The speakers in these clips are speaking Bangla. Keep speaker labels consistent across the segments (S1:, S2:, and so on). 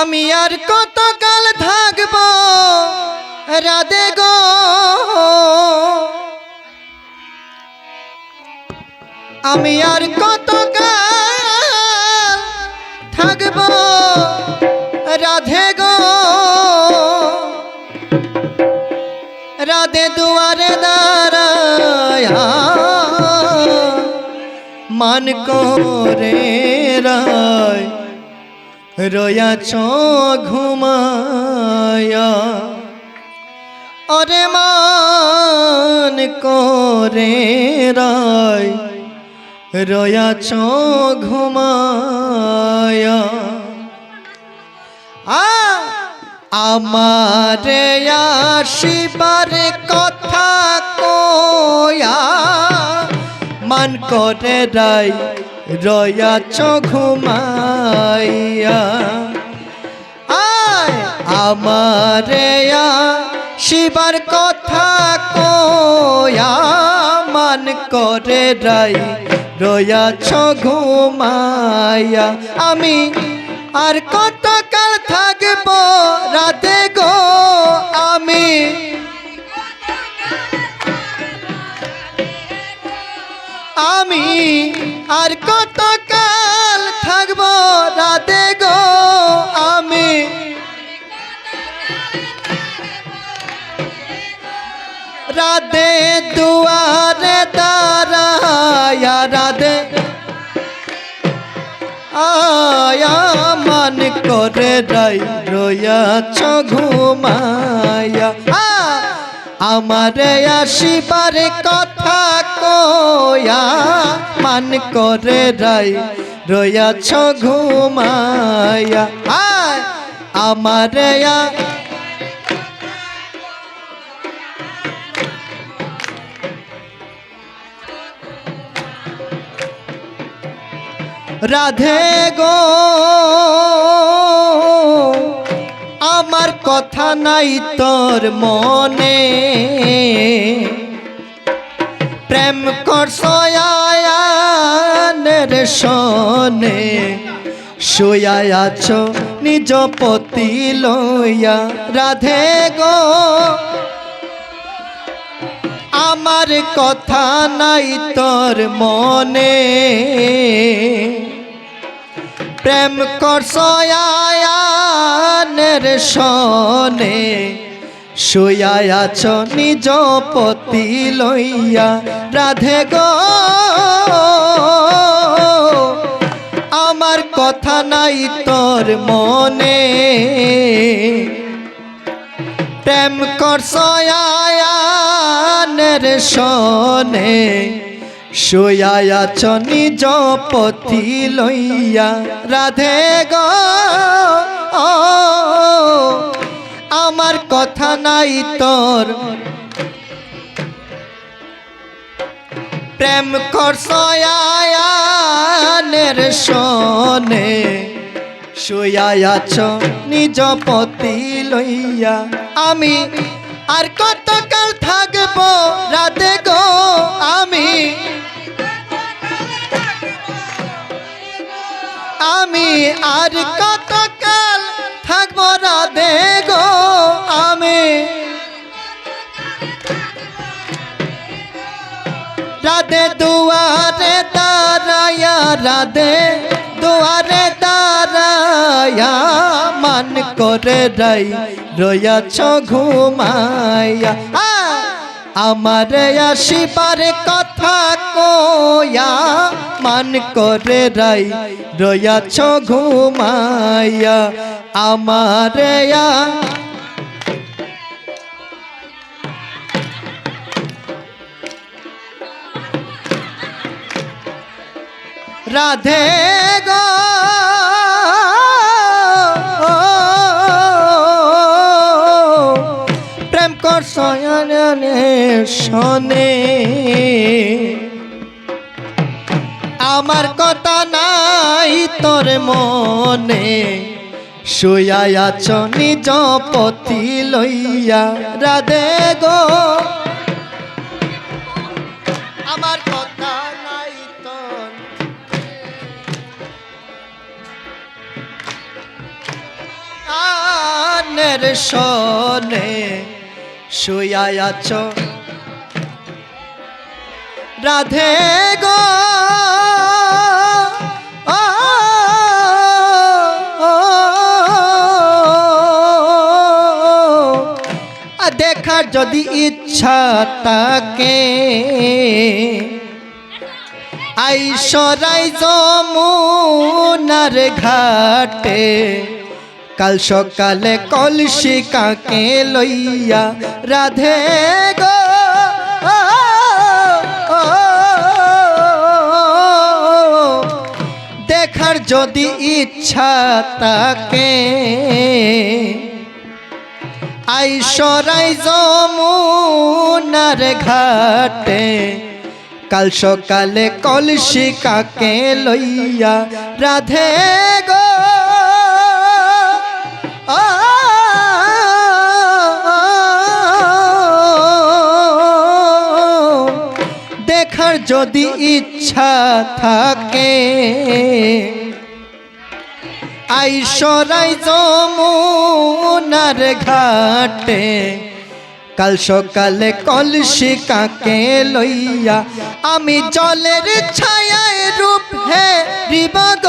S1: আমি আর কতকাল থাকব রাধে গো, আমি আর কতকাল থাকব রাধে গো। রাধে দুয়ারে দাঁড়ায়া মান করে রায় রয়াছ ঘুমায়া, ওরে মান করে রায় রয়াছ ঘুমায়া। আমারে আসিবার কথা কয়া মান করে রাই রয়াছ ঘুমাইয়া। আমারে আসিবার কথা কয়া মান করে রাই রয়াছ ঘুমাইয়া। আমি আর কতকাল থাকব রাধে গো, আমি আর কতকাল থাকব রাধে গো, আমি রাধে দুয়ারে দাঁড়ায়া রাধে আয়া মান করে রাই রয়াছ ঘুমায়া। আমারে আসিবার কথা কয়া মান করে রাই রয়াছ ঘুমায়া। আমারে রাধে গো, আমার কথা নাই তোর মনে, প্রেম করছয়ানের শোনে শুয়া আছো নিজ পতি লইয়া। রাধে গো, আমার কথা নাই তোর মনে, প্রেম করছয়ানের শোনে শুয়া আছো নিজ পতি লইয়া। রাধে গো, আমার কথা নাই তোর মনে, প্রেম করছয়ানের শোনে শুয়া আছো নিজ পতি লইয়া। রাধে গো, আমার কথা নাই তোর, প্রেম করছয়ানের শোনে শুয়া আছো নিজ পতি লইয়া। আমি আর কতকাল থাকব রাধে গো, আমি আর কতকাল থাকব রাধে গো, আমি রাধে দুয়ারে দাঁড়ায়া রাধে দুয়ারে দাঁড়ায়া মান করে রাই রয়াছ ঘুমাইয়া। আমারে আসিবার কথা কয়া মান করে রাই রয়াছ ঘুমাইয়া। আমারে রাধে গো, প্রেম করছয়ানের শোনে আমার কথা নাই তোর মনে, শুয়া আছো নিজ পতি লইয়া। রাধে গো, আমার কথা নাই তোর মনের শোনে শুয়া আছো রাধে গো দেখার যদি ইচ্ছা থাকে আইসরাই যমুনার ঘাটে কাল সকালে কলসি কাকে লইয়া রাধে গো দেখার যদি ইচ্ছা থাকে আইসরাই যমুনার ঘাটে কাল সকালে কলসি কাকে লইয়া রাধে গো দেখার যদি ইচ্ছা থাকে আইসরাই যমুনার ঘাটে কাল সকালে কলসি কাকে লইয়া আমি জলের ছায়ায় রূপ হে রিবাগ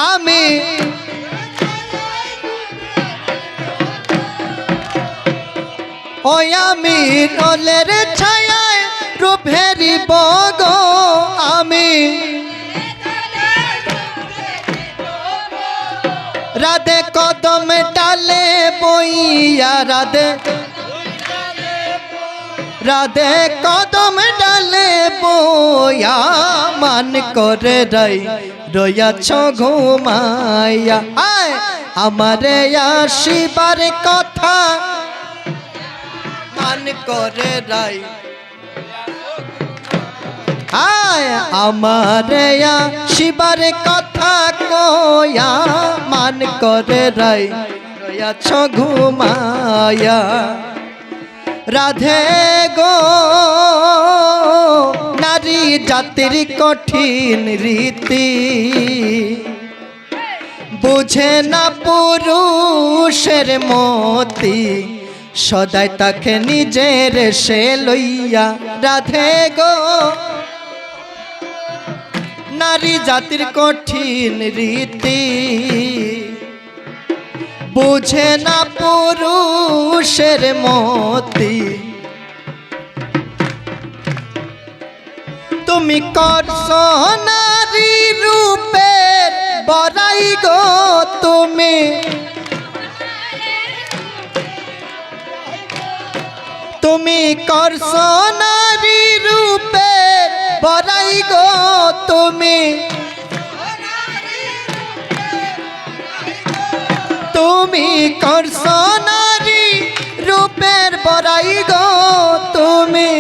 S1: আমি ওই আমি জলের ছায়ায় রূপ হে রিবাগ আমি রাধে কদম ডালে বইয়া রাধে রাধে কদম ডালে বইয়া মান করে রাই রয়াছ ঘুমাইয়া আয় আমারে আসিবার কথা মান করে রাই আয় আমারে শিবার কথা কয়া মান করে রাই রয়াছ ঘুমায়া রাধে গো নারী জাতির কঠিন রীতি বুঝে না পুরুষের মতি সদাই তাকে নিজের সে লইয়া রাধে গো নারী জাতির কঠিন রীতি বুঝে না পুরুষের মতি তুমি করছো নারী রূপের বড়াই গো তুমি করছো নারী রূপের বড়াই গো তুমি করছো নারী রূপের বড়াই গো তুমি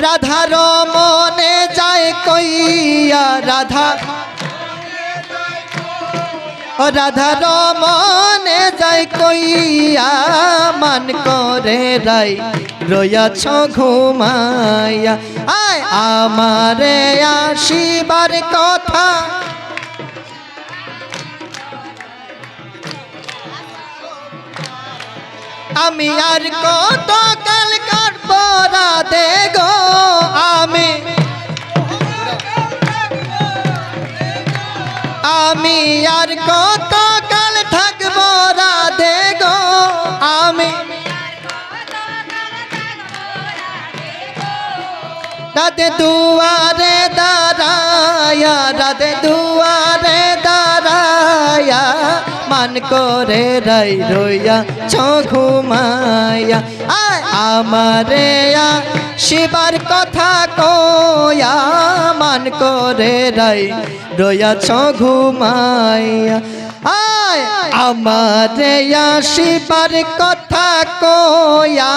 S1: রাধার মনে যায় কইয়া রাধার মনে যায় কইয়া মান করে রাই রয়াছ ঘুমাইয়া আয় আমারে আসিবার কথা আমি আর কত কাল কাটব রাধে গো আমি আর কত কাল থাকব রাধে গো আমি রাধে দুয়ারে দাঁড়ায়া রাধে দুয়ারে দাঁড়ায়া মান করে রাই রইয়া ছ ঘুমায়া আয় আমারে শিবার কথা কয়া মান করে রাই রইয়া ছ ঘুমায়া আয় আমারে শিবার কথা কয়া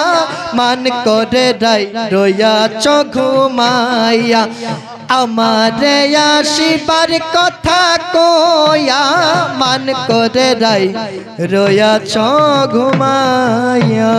S1: মান করে রাই রইয়া ছ ঘুমায়া আমারে শিবার কথা কয়া মান করে রাই রয়াছ ঘুমায়া।